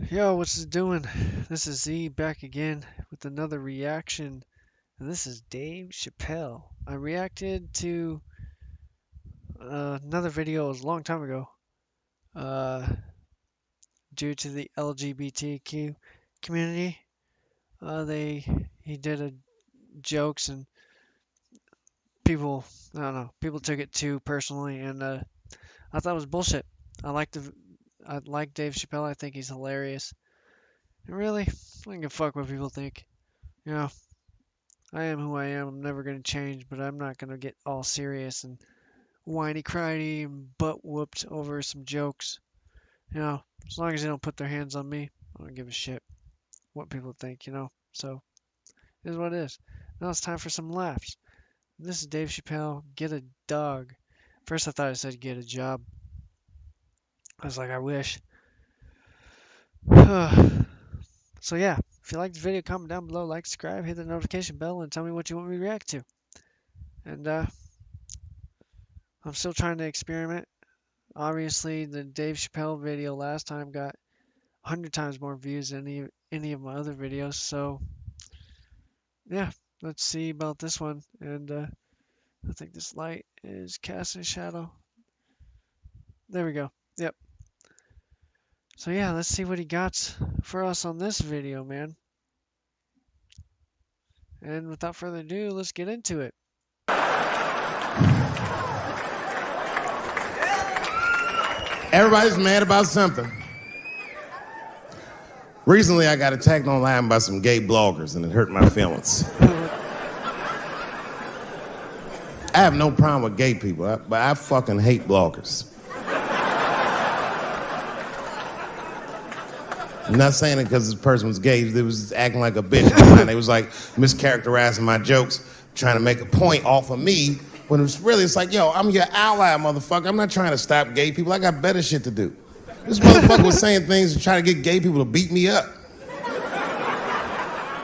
Yo, what's it doing? This is Z back again with another reaction, and this is Dave Chappelle. I reacted to another video a long time ago, uh, due to the LGBTQ community. He did a jokes and people, I don't know, people took it too personally, and I thought it was bullshit. I like Dave Chappelle. I think he's hilarious. And really, I don't give a fuck what people think. You know, I am who I am. I'm never going to change, but I'm not going to get all serious and whiny cryy and butt whooped over some jokes. As long as they don't put their hands on me, I don't give a shit what people think. So, it is what it is. Now it's time for some laughs. This is Dave Chappelle. Get a dog. First, I thought it said get a job. I was like, I wish. So, yeah. If you like the video, comment down below, like, subscribe, hit the notification bell, and tell me what you want me to react to. And, I'm still trying to experiment. Obviously, the Dave Chappelle video last time got 100 times more views than any of my other videos. So, yeah, let's see about this one. And I think this light is casting a shadow. There we go. Yep. So, yeah, let's see what he got for us on this video, man. And without further ado, let's get into it. Everybody's mad about something. Recently, I got attacked online by some gay bloggers, and it hurt my feelings. I have no problem with gay people, but I fucking hate bloggers. I'm not saying it because this person was gay. They was acting like a bitch. They was like mischaracterizing my jokes, trying to make a point off of me, when it's like, yo, I'm your ally, motherfucker. I'm not trying to stop gay people. I got better shit to do. This motherfucker was saying things to try to get gay people to beat me up.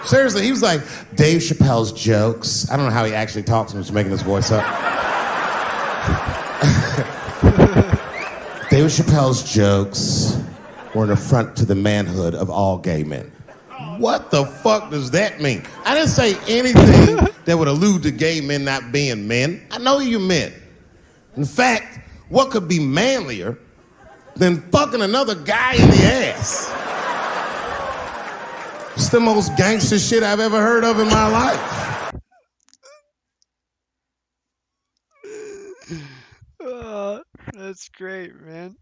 Seriously, he was like, Dave Chappelle's jokes. I don't know how he actually talks. I'm just making his voice up. Dave Chappelle's jokes were an affront to the manhood of all gay men. What the fuck does that mean? I didn't say anything that would allude to gay men not being men. I know you men. In fact, what could be manlier than fucking another guy in the ass? It's the most gangster shit I've ever heard of in my life. That's great, man.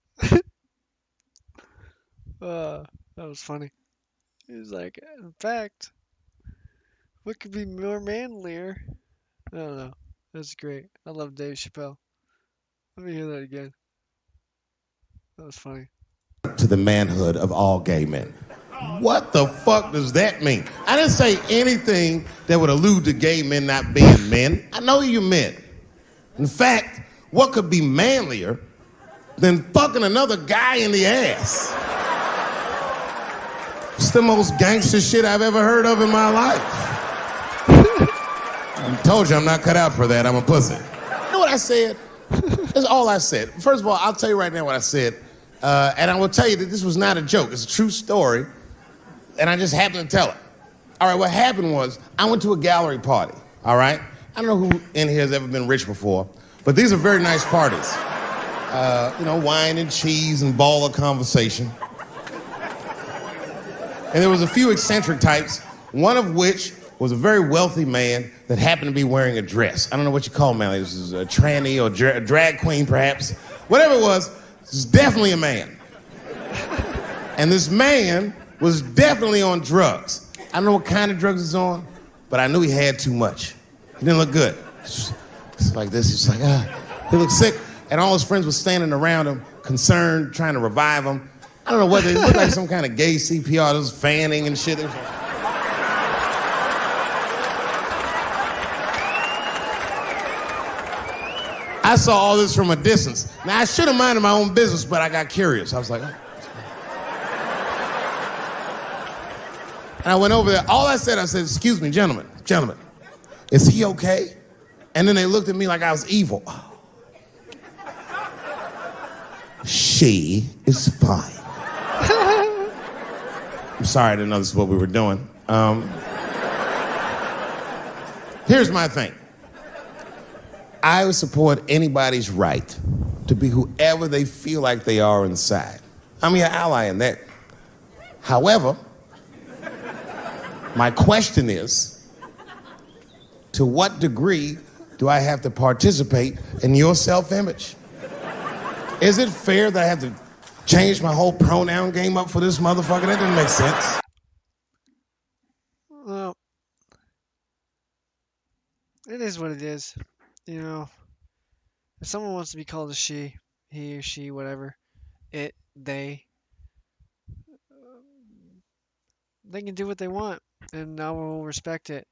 That was funny. He was like, in fact, what could be more manlier? I don't know. That's great. I love Dave Chappelle. Let me hear that again. That was funny. To the manhood of all gay men. What the fuck does that mean? I didn't say anything that would allude to gay men not being men. I know you men. In fact, what could be manlier than fucking another guy in the ass? It's the most gangster shit I've ever heard of in my life. I told you I'm not cut out for that. I'm a pussy. You know what I said? That's all I said. First of all, I'll tell you right now what I said. And I will tell you that this was not a joke. It's a true story. And I just happened to tell it. All right, what happened was I went to a gallery party, all right? I don't know who in here has ever been rich before, but these are very nice parties. Wine and cheese and ball of conversation. And there was a few eccentric types, one of which was a very wealthy man that happened to be wearing a dress. I don't know what you call man. This is a tranny or a drag queen, perhaps. Whatever it was definitely a man. And this man was definitely on drugs. I don't know what kind of drugs he's on, but I knew he had too much. He didn't look good. It's like this. He's like, he looked sick. And all his friends were standing around him, concerned, trying to revive him. I don't know whether it looked like some kind of gay CPR. There was fanning and shit. I saw all this from a distance. Now, I should have minded my own business, but I got curious. I was like, oh. And I went over there. All I said, excuse me, gentlemen, is he okay? And then they looked at me like I was evil. She is fine. I'm sorry, I didn't know this is what we were doing. Here's my thing. I would support anybody's right to be whoever they feel like they are inside. I'm your ally in that. However, my question is, to what degree do I have to participate in your self-image? Is it fair that I have to change my whole pronoun game up for this motherfucker? That doesn't make sense. Well, it is what it is. You know, if someone wants to be called a she, he or she, whatever, it, they can do what they want, and I will respect it.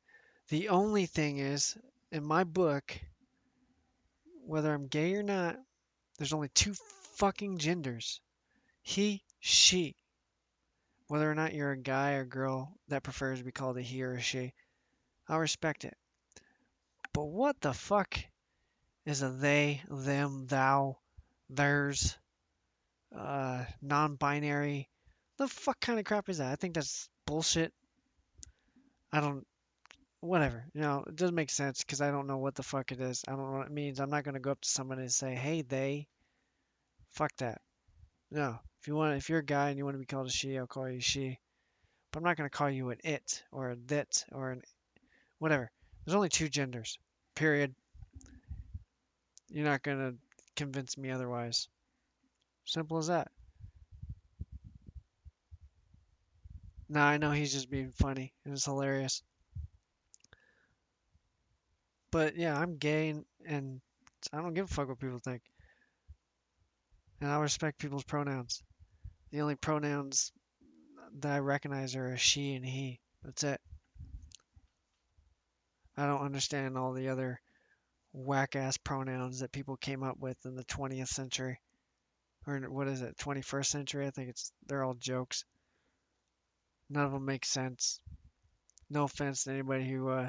The only thing is, in my book, whether I'm gay or not, there's only two fucking genders. He, she. Whether or not you're a guy or girl that prefers to be called a he or a she, I'll respect it. But what the fuck is a they, them, thou, theirs, non-binary? The fuck kind of crap is that? I think that's bullshit. I don't, whatever. You know, it doesn't make sense because I don't know what the fuck it is. I don't know what it means. I'm not gonna go up to somebody and say, "Hey, they." Fuck that. No. If you're a guy and you want to be called a she, I'll call you she. But I'm not gonna call you an it or a that or an whatever. There's only two genders. Period. You're not gonna convince me otherwise. Simple as that. Nah, I know he's just being funny and it's hilarious. But yeah, I'm gay and I don't give a fuck what people think. And I respect people's pronouns. The only pronouns that I recognize are a she and he. That's it. I don't understand all the other whack ass pronouns that people came up with in the 20th century. Or what is it, 21st century? I think they're all jokes. None of them make sense. No offense to anybody who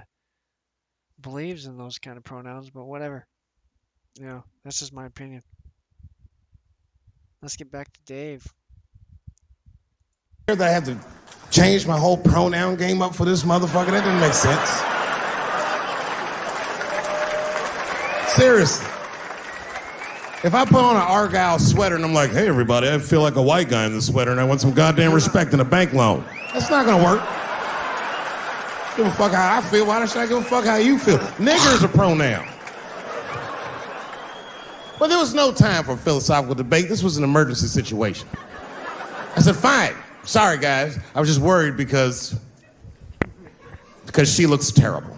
believes in those kind of pronouns, but whatever. You know, that's just my opinion. Let's get back to Dave. That I have to change my whole pronoun game up for this motherfucker? That doesn't make sense. Seriously. If I put on an Argyle sweater and I'm like, hey everybody, I feel like a white guy in this sweater and I want some goddamn respect and a bank loan. That's not gonna work. Give a fuck how I feel. Why should I give a fuck how you feel? Nigger is a pronoun. But there was no time for philosophical debate. This was an emergency situation. I said, fine. Sorry, guys. I was just worried because she looks terrible.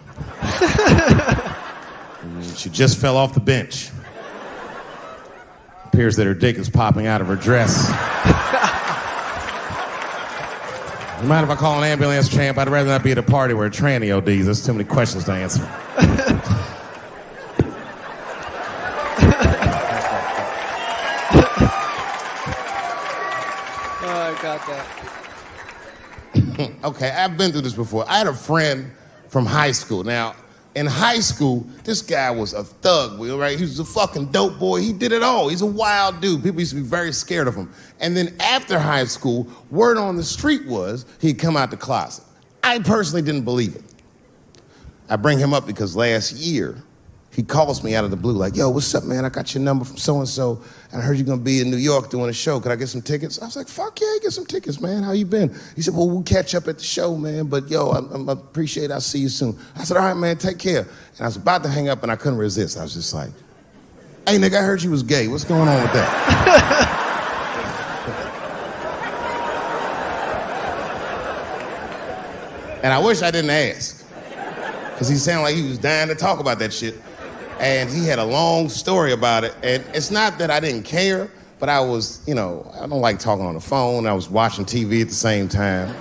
She just fell off the bench. Appears that her dick is popping out of her dress. You mind if I call an ambulance, champ? I'd rather not be at a party where a tranny ODs. There's too many questions to answer. Oh, I got that. Okay, I've been through this before. I had a friend from high school. Now, in high school, this guy was a thug, Will, right? He was a fucking dope boy. He did it all. He's a wild dude. People used to be very scared of him. And then after high school, word on the street was he'd come out the closet. I personally didn't believe it. I bring him up because last year, he calls me out of the blue like, yo, what's up, man? I got your number from so-and-so, and I heard you're gonna be in New York doing a show. Could I get some tickets? I was like, fuck yeah, get some tickets, man. How you been? He said, well, we'll catch up at the show, man, but yo, I appreciate it. I'll see you soon. I said, all right, man, take care. And I was about to hang up, and I couldn't resist. I was just like, hey, nigga, I heard you was gay. What's going on with that? And I wish I didn't ask, because he sounded like he was dying to talk about that shit. And he had a long story about it. And it's not that I didn't care, but I was, I don't like talking on the phone. I was watching TV at the same time.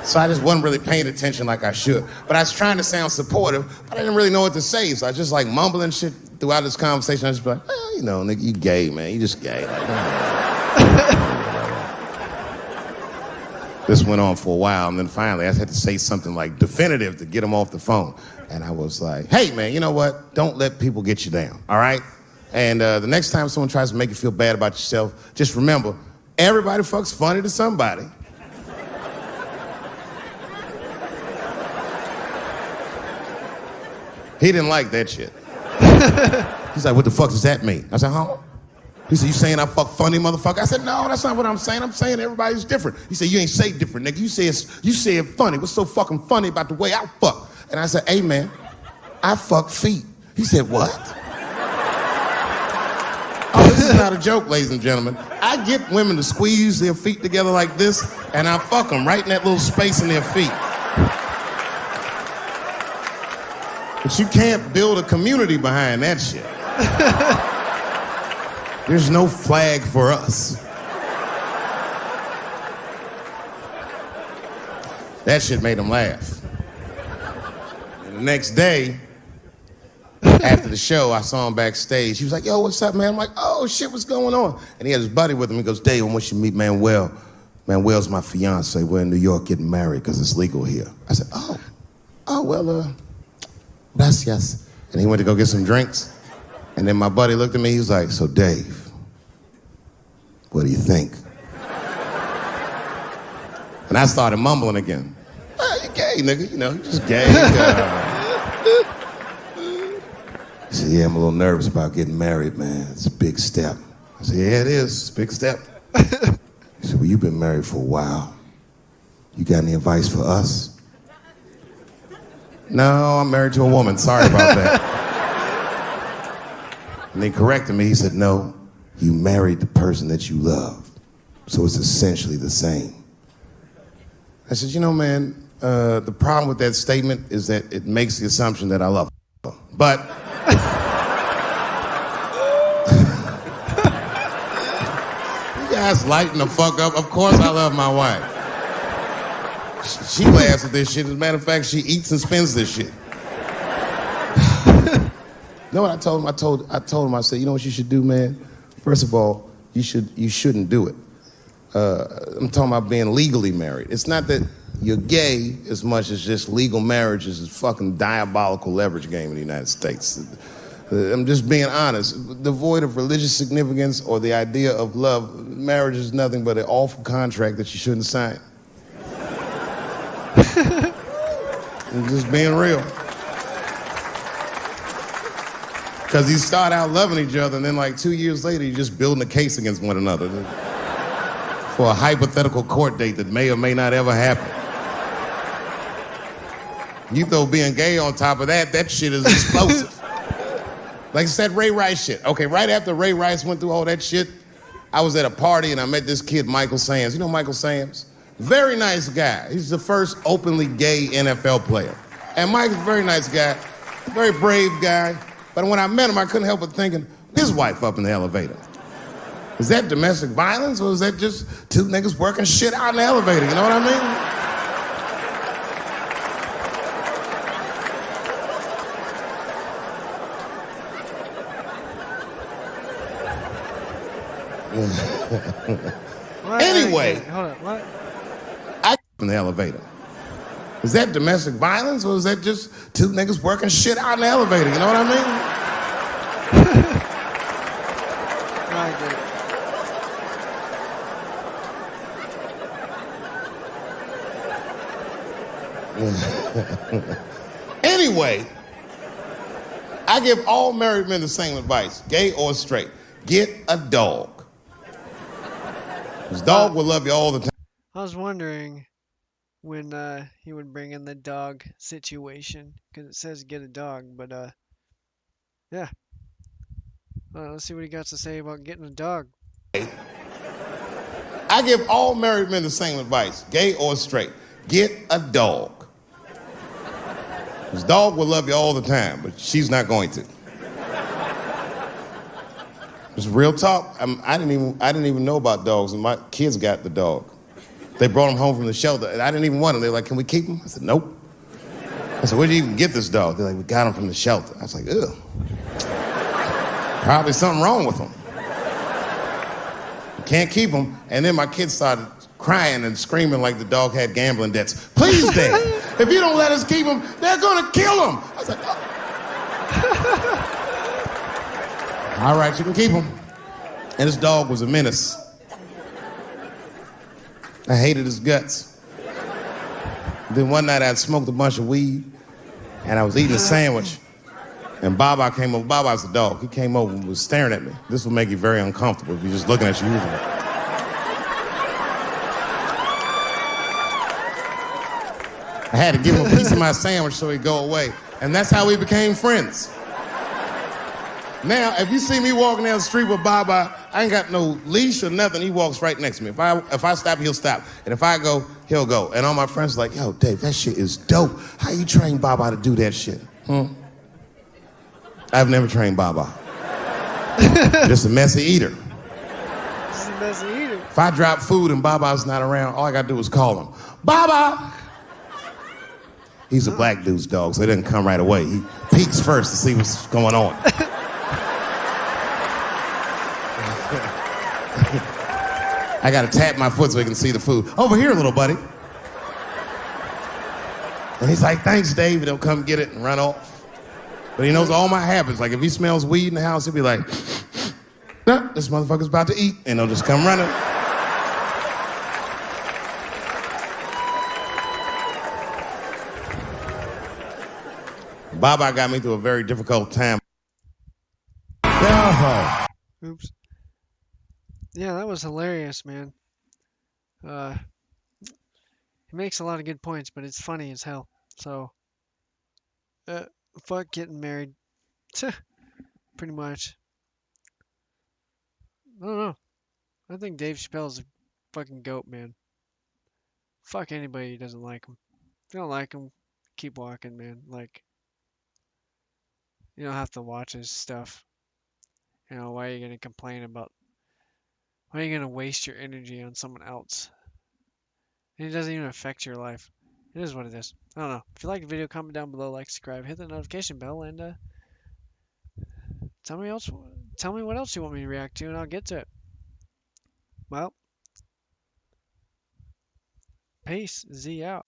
So I just wasn't really paying attention like I should. But I was trying to sound supportive, but I didn't really know what to say. So I just like mumbling shit throughout this conversation. I just be like, nigga, you gay, man. You just gay. This went on for a while, and then finally I had to say something like definitive to get him off the phone. And I was like, hey, man, you know what? Don't let people get you down, all right? And the next time someone tries to make you feel bad about yourself, just remember, everybody fucks funny to somebody. He didn't like that shit. He's like, what the fuck does that mean? I said, huh? He said, you saying I fuck funny, motherfucker? I said, no, that's not what I'm saying. I'm saying everybody's different. He said, you ain't say different, nigga. You say it funny. What's so fucking funny about the way I fuck? And I said, hey, man, I fuck feet. He said, what? Oh, this is not a joke, ladies and gentlemen. I get women to squeeze their feet together like this, and I fuck them right in that little space in their feet. But you can't build a community behind that shit. There's no flag for us. That shit made him laugh. And the next day, after the show, I saw him backstage. He was like, yo, what's up, man? I'm like, oh, shit, what's going on? And he had his buddy with him. He goes, Dave, I want you to meet Manuel. Manuel's my fiance. We're in New York getting married because it's legal here. I said, well, gracias. And he went to go get some drinks. And then my buddy looked at me. He was like, so, Dave, what do you think? And I started mumbling again. You gay, nigga. You know, you just gay. He said, yeah, I'm a little nervous about getting married, man. It's a big step. I said, yeah, it is. It's a big step. He said, well, you've been married for a while. You got any advice for us? No, I'm married to a woman. Sorry about that. And he corrected me. He said, no, you married the person that you love. So it's essentially the same. I said, you know, man, the problem with that statement is that it makes the assumption that I love her. But you guys lighten the fuck up. Of course I love my wife. She laughs at this shit. As a matter of fact, she eats and spends this shit. You know what I told him? I told him, I said, you know what you should do, man? First of all, you shouldn't do it. I'm talking about being legally married. It's not that you're gay as much as just legal marriage is a fucking diabolical leverage game in the United States. I'm just being honest. Devoid of religious significance or the idea of love, marriage is nothing but an awful contract that you shouldn't sign. I'm just being real. Because you start out loving each other, and then like 2 years later, you're just building a case against one another for a hypothetical court date that may or may not ever happen. You throw being gay on top of that, that shit is explosive. Like I said, Ray Rice shit. Okay, right after Ray Rice went through all that shit, I was at a party and I met this kid, Michael Sams. You know Michael Sams? Very nice guy. He's the first openly gay NFL player. And Mike's a very nice guy, very brave guy. But when I met him, I couldn't help but thinking, his wife up in the elevator. Is that domestic violence or is that just two niggas working shit out in the elevator? You know what I mean? Anyway, hold on, what? I in the elevator. Is that domestic violence or is that just two niggas working shit out in the elevator? You know what I mean? Anyway, I give all married men the same advice, gay or straight. Get a dog. This dog will love you all the time. I was wondering when he would bring in the dog situation, because it says get a dog, but yeah. Let's see what he got to say about getting a dog. I give all married men the same advice, gay or straight. Get a dog. This dog will love you all the time, but she's not going to. It's real talk. I didn't even know about dogs, and my kids got the dog. They brought him home from the shelter, and I didn't even want him. They're like, can we keep him? I said, nope. I said, where did you even get this dog? They're like, we got him from the shelter. I was like, ugh. Probably something wrong with him. Can't keep him. And then my kids started crying and screaming like the dog had gambling debts. Please, Dad, if you don't let us keep him, they're gonna kill him. I was like, oh. All right, you can keep him. And this dog was a menace. I hated his guts. Then one night I'd smoked a bunch of weed and I was eating a sandwich And Baba came over. Baba's a dog. He came over and was staring at me. This will make you very uncomfortable if you're just looking at you. I had to give him a piece of my sandwich so he'd go away. And that's how we became friends. Now, if you see me walking down the street with Baba, I ain't got no leash or nothing. He walks right next to me. If I stop, he'll stop. And if I go, he'll go. And all my friends are like, yo, Dave, that shit is dope. How you train Baba to do that shit? I've never trained Baba. Just a messy eater. Just a messy eater. If I drop food and Baba's not around, all I gotta do is call him. Baba! He's a black dude's dog, so he doesn't come right away. He peeks first to see what's going on. I gotta tap my foot so he can see the food. Over here, little buddy. And he's like, thanks, Dave. He'll come get it and run off. But he knows all my habits. Like, if he smells weed in the house, he'll be like, nah, this motherfucker's about to eat. And he'll just come running. Baba got me through a very difficult time. Oops. Yeah, that was hilarious, man. He makes a lot of good points, but it's funny as hell. So, fuck getting married. Pretty much. I don't know. I think Dave Chappelle's a fucking goat, man. Fuck anybody who doesn't like him. If you don't like him, keep walking, man. Like, you don't have to watch his stuff. You know, why are you gonna complain about? Why are you gonna waste your energy on someone else? And it doesn't even affect your life. It is what it is. I don't know. If you like the video, comment down below, like, subscribe, hit the notification bell, and tell me what else you want me to react to, and I'll get to it. Well, peace. Z out.